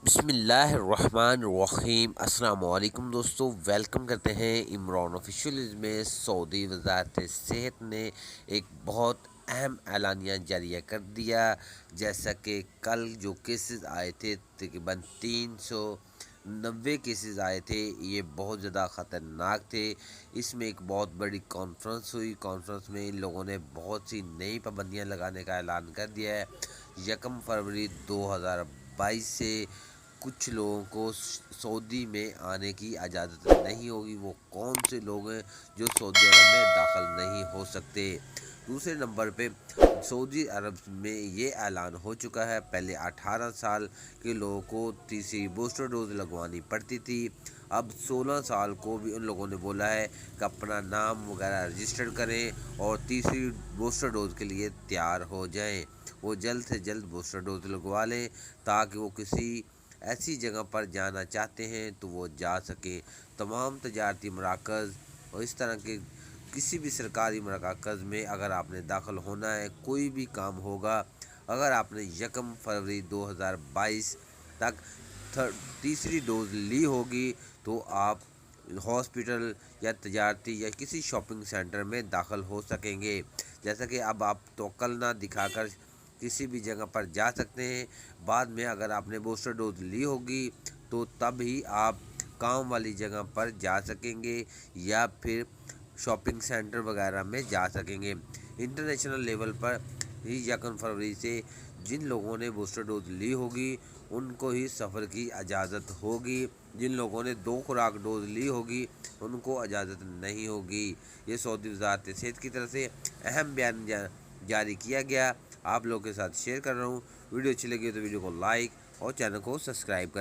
بسم اللہ الرحمن الرحیم۔ السلام علیکم دوستو، ویلکم کرتے ہیں عمران آفیشیل میں۔ سعودی وزارت صحت نے ایک بہت اہم اعلانیہ جاری کر دیا، جیسا کہ کل جو کیسز آئے تھے تقریباً 390 کیسز آئے تھے، یہ بہت زیادہ خطرناک تھے۔ اس میں ایک بہت بڑی کانفرنس ہوئی، کانفرنس میں ان لوگوں نے بہت سی نئی پابندیاں لگانے کا اعلان کر دیا ہے۔ 1 فروری 2022 سے کچھ لوگوں کو سعودی میں آنے کی اجازت نہیں ہوگی۔ وہ کون سے لوگ ہیں جو سعودی عرب میں داخل نہیں ہو سکتے؟ دوسرے نمبر پہ سعودی عرب میں یہ اعلان ہو چکا ہے، پہلے 18 سال کے لوگوں کو تیسری بوسٹر ڈوز لگوانی پڑتی تھی، اب 16 سال کو بھی ان لوگوں نے بولا ہے کہ اپنا نام وغیرہ رجسٹر کریں اور تیسری بوسٹر ڈوز کے لیے تیار ہو جائیں۔ وہ جلد سے جلد بوسٹر ڈوز لگوا لیں تاکہ وہ کسی ایسی جگہ پر جانا چاہتے ہیں تو وہ جا سکیں۔ تمام تجارتی مراکز اور اس طرح کے کسی بھی سرکاری مراکز میں اگر آپ نے داخل ہونا ہے، کوئی بھی کام ہوگا، اگر آپ نے 1 فروری 2022 تک تیسری ڈوز لی ہوگی تو آپ ہاسپٹل یا تجارتی یا کسی شاپنگ سینٹر میں داخل ہو سکیں گے۔ جیسا کہ اب آپ توکل نہ دکھا کر کسی بھی جگہ پر جا سکتے ہیں۔ بعد میں اگر آپ نے بوسٹر ڈوز لی ہوگی تو تب ہی آپ کام والی جگہ پر جا سکیں گے یا پھر شاپنگ سینٹر وغیرہ میں جا سکیں گے۔ انٹرنیشنل لیول پر ہی 1 فروری سے جن لوگوں نے بوسٹر ڈوز لی ہوگی ان کو ہی سفر کی اجازت ہوگی، جن لوگوں نے 2 خوراک ڈوز لی ہوگی ان کو اجازت نہیں ہوگی۔ یہ سعودی وزارت صحت کی طرف سے اہم بیان جاری کیا گیا، آپ لوگوں کے ساتھ شیئر کر رہا ہوں۔ ویڈیو اچھی لگی تو ویڈیو کو لائک اور چینل کو سبسکرائب کر